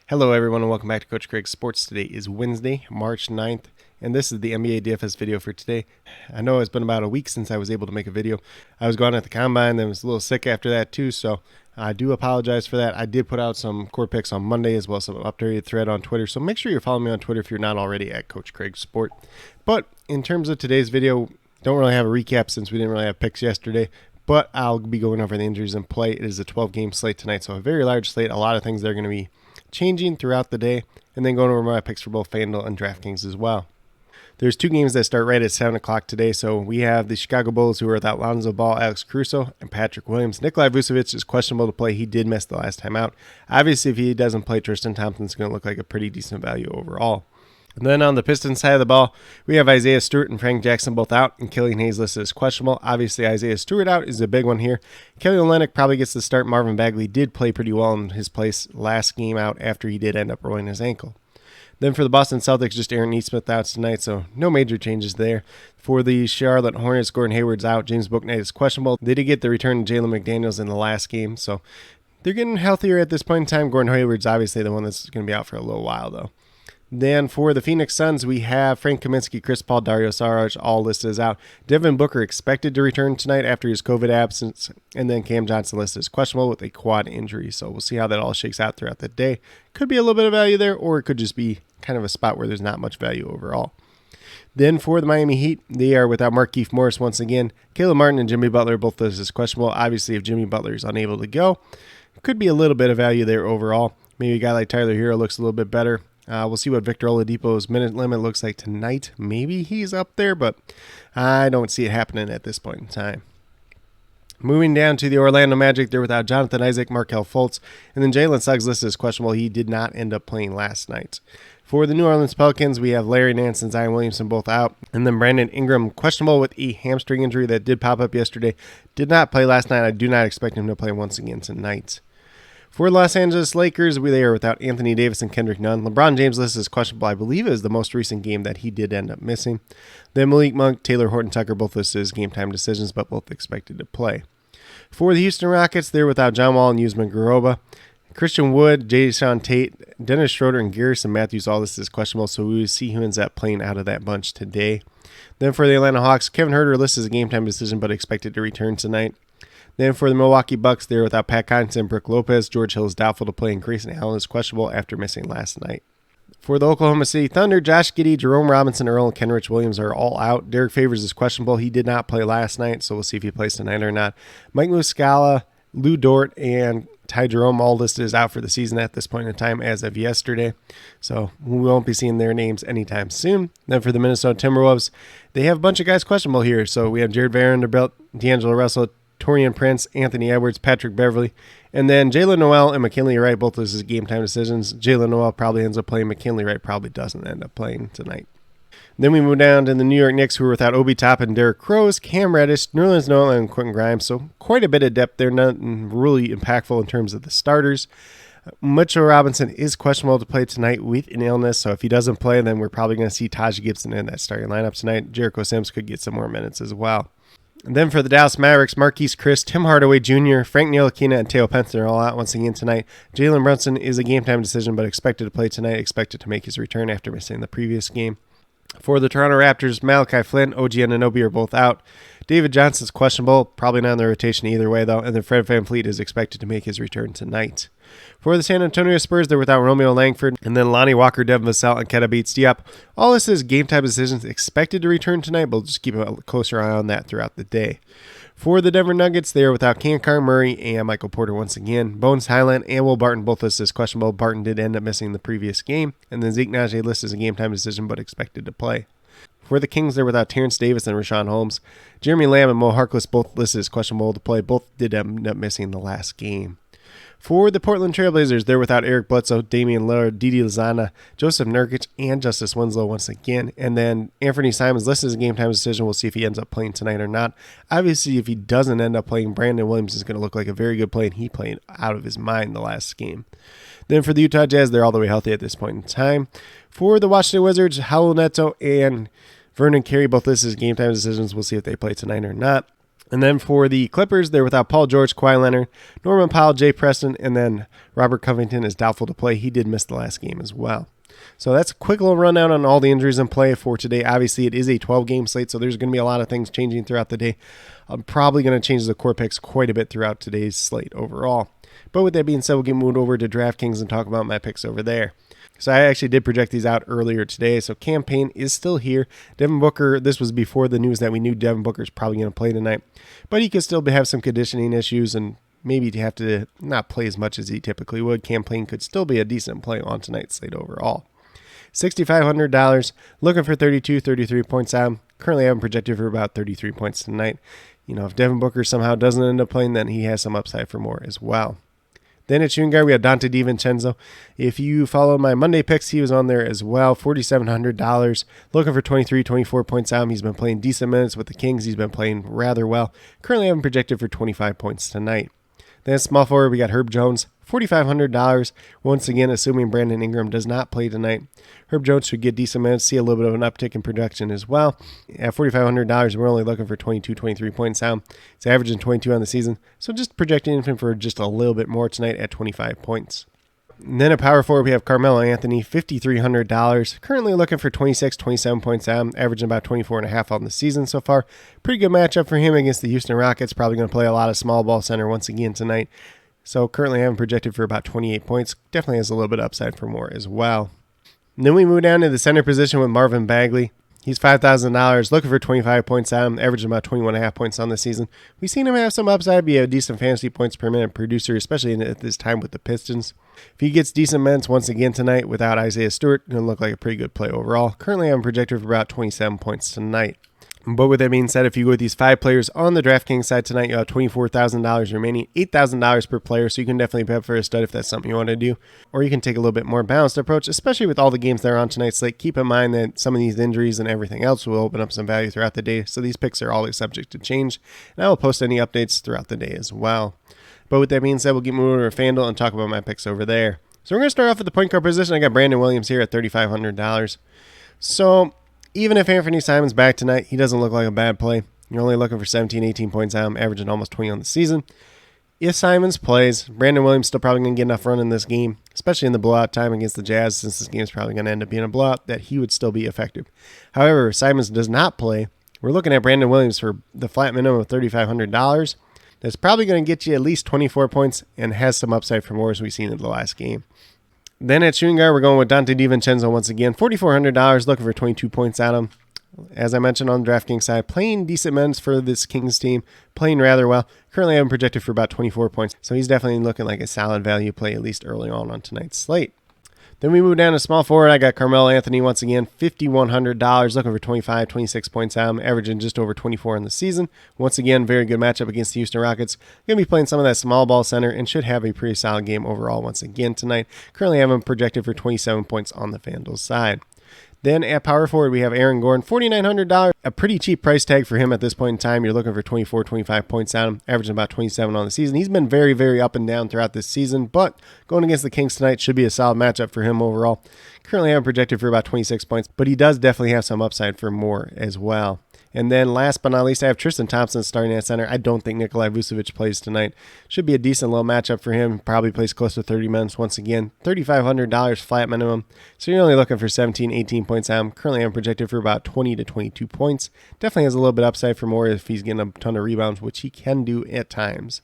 Hello everyone and welcome back to Coach Craig Sports. Today is Wednesday, March 9th, and this is the NBA DFS video for today. I know it's been about a week since I was able to make a video. I was gone at the combine, then was a little sick after that too, so I do apologize for that. I did put out some core picks on Monday as well as some updated thread on Twitter, so make sure you're following me on Twitter if you're not already at Coach Craig Sport. But in terms of today's video, don't really have a recap since we didn't really have picks yesterday. But I'll be going over the injuries in play. It is a 12-game slate tonight, so a very large slate. A lot of things that are going to be changing throughout the day, and then going over my picks for both FanDuel and DraftKings as well. There's two games that start right at 7 o'clock today, so we have the Chicago Bulls, who are without Lonzo Ball, Alex Caruso, and Patrick Williams. Nikolai Vucevic is questionable to play. He did miss the last time out. Obviously, if he doesn't play, Tristan Thompson's going to look like a pretty decent value overall. And then on the Pistons side of the ball, we have Isaiah Stewart and Frank Jackson both out, and Killian Hayes listed as questionable. Obviously, Isaiah Stewart out is a big one here. Kelly Olynyk probably gets the start. Marvin Bagley did play pretty well in his place last game out after he did end up rolling his ankle. Then for the Boston Celtics, just Aaron Nesmith out tonight, so no major changes there. For the Charlotte Hornets, Gordon Hayward's out. James Bouknight is questionable. They did get the return of Jalen McDaniels in the last game, so they're getting healthier at this point in time. Gordon Hayward's obviously the one that's going to be out for a little while, though. Then for the Phoenix Suns, we have Frank Kaminsky, Chris Paul, Dario Saric, all listed as out. Devin Booker expected to return tonight after his COVID absence. And then Cam Johnson listed as questionable with a quad injury. So we'll see how that all shakes out throughout the day. Could be a little bit of value there, or it could just be kind of a spot where there's not much value overall. Then for the Miami Heat, they are without Markieff Morris once again. Caleb Martin and Jimmy Butler both listed as questionable. Obviously, if Jimmy Butler is unable to go, could be a little bit of value there overall. Maybe a guy like Tyler Hero looks a little bit better. We'll see what Victor Oladipo's minute limit looks like tonight. Maybe he's up there, but I don't see it happening at this point in time. Moving down to the Orlando Magic, they're without Jonathan Isaac, Markelle Fultz, and then Jalen Suggs listed as questionable. He did not end up playing last night. For the New Orleans Pelicans, we have Larry Nance and Zion Williamson both out, and then Brandon Ingram questionable with a hamstring injury that did pop up yesterday. Did not play last night. I do not expect him to play once again tonight. For the Los Angeles Lakers, they are without Anthony Davis and Kendrick Nunn. LeBron James listed as questionable. I believe it was the most recent game that he did end up missing. Then Malik Monk, Taylor Horton-Tucker, both listed as game time decisions, but both expected to play. For the Houston Rockets, they're without John Wall and Usman Garuba. Christian Wood, Jason Tate, Dennis Schroeder, and Garrison Matthews all listed as questionable, so we will see who ends up playing out of that bunch today. Then for the Atlanta Hawks, Kevin Huerter listed as a game time decision, but expected to return tonight. Then for the Milwaukee Bucks, they're without Pat Connaughton, Brook Lopez. George Hill is doubtful to play, and Grayson Allen is questionable after missing last night. For the Oklahoma City Thunder, Josh Giddey, Jerome Robinson, Earl, and Kenrich Williams are all out. Derek Favors is questionable. He did not play last night, so we'll see if he plays tonight or not. Mike Muscala, Lou Dort, and Ty Jerome all listed as out for the season at this point in time as of yesterday. So we won't be seeing their names anytime soon. Then for the Minnesota Timberwolves, they have a bunch of guys questionable here. So we have Jared Vanderbilt, D'Angelo Russell, Torian Prince, Anthony Edwards, Patrick Beverly, and then Jalen Noel and McKinley Wright, both as game time decisions. Jalen Noel probably ends up playing. McKinley Wright probably doesn't end up playing tonight. Then we move down to the New York Knicks, who are without Obi Toppin, Derrick Rose, Cam Reddish, Nerlens Noel, and Quentin Grimes. So quite a bit of depth there, nothing really impactful in terms of the starters. Mitchell Robinson is questionable to play tonight with an illness, so if he doesn't play, then we're probably going to see Taj Gibson in that starting lineup tonight. Jericho Sims could get some more minutes as well. And then for the Dallas Mavericks, Marquise Chris, Tim Hardaway Jr., Frank Ntilikina, and Teo Penson are all out once again tonight. Jalen Brunson is a game time decision, but expected to play tonight, expected to make his return after missing the previous game. For the Toronto Raptors, Malachi Flynn, OG Anunoby are both out. David Johnson's questionable, probably not in the rotation either way, though, and then Fred VanVleet is expected to make his return tonight. For the San Antonio Spurs, they're without Romeo Langford, and then Lonnie Walker, Devin Vassell, and Keita Bates-Diop. All this is game time decisions expected to return tonight, but we'll just keep a closer eye on that throughout the day. For the Denver Nuggets, they are without Kenneth Murray and Michael Porter once again. Bones Highland and Will Barton both listed as questionable. Barton did end up missing the previous game, and then Zeke Naji listed as a game time decision, but expected to play. For the Kings, they're without Terrence Davis and Rashawn Holmes. Jeremy Lamb and Mo Harkless both listed as questionable to play. Both did end up missing the last game. For the Portland Trailblazers, they're without Eric Bledsoe, Damian Lillard, Didi Lozana, Joseph Nurkic, and Justice Winslow once again. And then Anthony Simons listed as a game time decision. We'll see if he ends up playing tonight or not. Obviously, if he doesn't end up playing, Brandon Williams is going to look like a very good play, and he played out of his mind the last game. Then for the Utah Jazz, they're all the way healthy at this point in time. For the Washington Wizards, Raul Neto and Vernon Carey both listed as game time decisions. We'll see if they play tonight or not. And then for the Clippers, they're without Paul George, Kawhi Leonard, Norman Powell, Jay Preston, and then Robert Covington is doubtful to play. He did miss the last game as well. So that's a quick little rundown on all the injuries in play for today. Obviously, it is a 12-game slate, so there's going to be a lot of things changing throughout the day. I'm probably going to change the core picks quite a bit throughout today's slate overall. But with that being said, we'll get moved over to DraftKings and talk about my picks over there. So I actually did project these out earlier today. So campaign is still here. Devin Booker, this was before the news that we knew Devin Booker is probably going to play tonight. But he could still have some conditioning issues and maybe have to not play as much as he typically would. Campaign could still be a decent play on tonight's slate overall. $6,500, looking for 33 points out. Currently I have him projected for about 33 points tonight. If Devin Booker somehow doesn't end up playing, then he has some upside for more as well. Then at shooting guard, we have Dante DiVincenzo. If you follow my Monday picks, he was on there as well. $4,700. Looking for 24 points out. He's been playing decent minutes with the Kings. He's been playing rather well. Currently, I have him projected for 25 points tonight. Then small forward, we got Herb Jones. $4,500. Once again, assuming Brandon Ingram does not play tonight. Herb Jones should get decent minutes, see a little bit of an uptick in production as well. At $4,500, we're only looking for 23 points out. It's averaging 22 on the season, so just projecting him for just a little bit more tonight at 25 points. And then at power forward, we have Carmelo Anthony, $5,300. Currently looking for 27 points out, averaging about 24.5 on the season so far. Pretty good matchup for him against the Houston Rockets. Probably going to play a lot of small ball center once again tonight. So currently I have him projected for about 28 points. Definitely has a little bit of upside for more as well. And then we move down to the center position with Marvin Bagley. He's $5,000, looking for 25 points out, averaging about 21.5 points on the season. We've seen him have some upside, be a decent fantasy points per minute producer, especially at this time with the Pistons. If he gets decent minutes once again tonight without Isaiah Stewart, going to look like a pretty good play overall. Currently I'm projected for about 27 points tonight. But with that being said, if you go with these 5 players on the DraftKings side tonight, you'll have $24,000 remaining, $8,000 per player, so you can definitely bet for a stud if that's something you want to do. Or you can take a little bit more balanced approach, especially with all the games that are on tonight's slate. Keep in mind that some of these injuries and everything else will open up some value throughout the day, so these picks are always subject to change. And I will post any updates throughout the day as well. But with that being said, we'll get moving over to FanDuel and talk about my picks over there. So we're going to start off with the point guard position. I got Brandon Williams here at $3,500. So even if Anthony Simon's back tonight, he doesn't look like a bad play. You're only looking for 18 points out, averaging almost 20 on the season. If Simons plays, Brandon Williams still probably going to get enough run in this game, especially in the blowout time against the Jazz, since this game is probably going to end up being a blowout, that he would still be effective. However, if Simons does not play, we're looking at Brandon Williams for the flat minimum of $3,500. That's probably going to get you at least 24 points and has some upside for more, as we've seen in the last game. Then at shooting guard, we're going with Dante DiVincenzo once again. $4,400, looking for 22 points out of him. As I mentioned on the DraftKings side, playing decent minutes for this Kings team, playing rather well. Currently, I have him projected for about 24 points, so he's definitely looking like a solid value play, at least early on tonight's slate. Then we move down to small forward. I got Carmelo Anthony once again, $5,100, looking for 26 points out, averaging just over 24 in the season. Once again, very good matchup against the Houston Rockets. Going to be playing some of that small ball center and should have a pretty solid game overall once again tonight. Currently, I have him projected for 27 points on the FanDuel side. Then at power forward, we have Aaron Gordon, $4,900, a pretty cheap price tag for him at this point in time. You're looking for 25 points out, averaging about 27 on the season. He's been very, very up and down throughout this season, but going against the Kings tonight should be a solid matchup for him overall. Currently, I'm projected for about 26 points, but he does definitely have some upside for more as well. And then last but not least, I have Tristan Thompson starting at center. I don't think Nikolai Vucevic plays tonight. Should be a decent little matchup for him. Probably plays close to 30 minutes once again. $3,500 flat minimum. So you're only looking for 18 points out. Currently, I'm projected for about 20 to 22 points. Definitely has a little bit upside for more if he's getting a ton of rebounds, which he can do at times.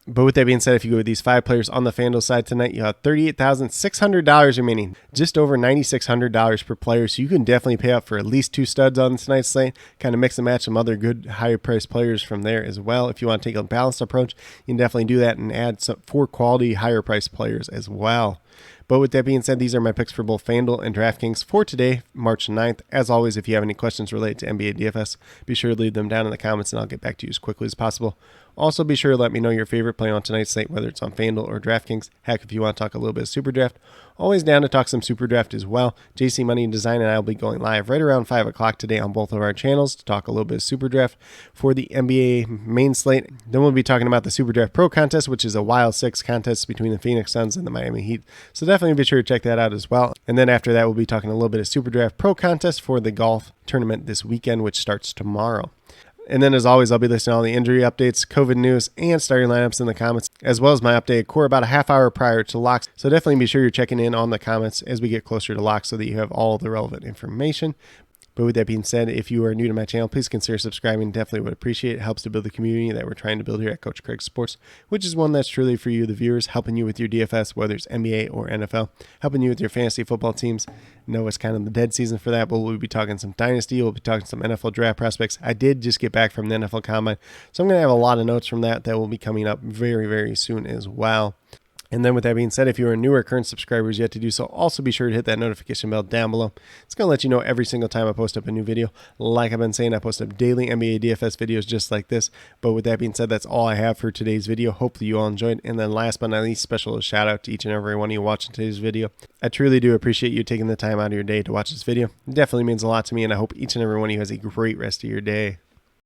But with that being said, if you go with these 5 players on the FanDuel side tonight, you have $38,600 remaining, just over $9,600 per player. So you can definitely pay up for at least 2 studs on tonight's slate, kind of mix and match some other good higher priced players from there as well. If you want to take a balanced approach, you can definitely do that and add some 4 quality higher priced players as well. But with that being said, these are my picks for both FanDuel and DraftKings for today, March 9th. As always, if you have any questions related to NBA DFS, be sure to leave them down in the comments and I'll get back to you as quickly as possible. Also, be sure to let me know your favorite play on tonight's slate, whether it's on FanDuel or DraftKings. Heck, if you want to talk a little bit of Super Draft, always down to talk some Super Draft as well. JC Money and Design and I will be going live right around 5 o'clock today on both of our channels to talk a little bit of Super Draft for the NBA main slate. Then we'll be talking about the Super Draft Pro Contest, which is a Wild 6 contest between the Phoenix Suns and the Miami Heat. So definitely be sure to check that out as well. And then after that, we'll be talking a little bit of Super Draft Pro Contest for the golf tournament this weekend, which starts tomorrow. And then as always, I'll be listing all the injury updates, COVID news, and starting lineups in the comments, as well as my updated core about a half hour prior to locks. So definitely be sure you're checking in on the comments as we get closer to locks so that you have all the relevant information. But with that being said, if you are new to my channel, please consider subscribing. Definitely would appreciate it. It helps to build the community that we're trying to build here at Coach Craig Sports, which is one that's truly for you, the viewers, helping you with your DFS, whether it's NBA or NFL, helping you with your fantasy football teams. I know it's kind of the dead season for that, but we'll be talking some dynasty. We'll be talking some NFL draft prospects. I did just get back from the NFL Combine, so I'm going to have a lot of notes from that will be coming up very, very soon as well. And then with that being said, if you are new or current subscribers yet to do so, also be sure to hit that notification bell down below. It's going to let you know every single time I post up a new video. Like I've been saying, I post up daily NBA DFS videos just like this. But with that being said, that's all I have for today's video. Hopefully you all enjoyed. And then last but not least, special shout out to each and every one of you watching today's video. I truly do appreciate you taking the time out of your day to watch this video. It definitely means a lot to me, and I hope each and every one of you has a great rest of your day.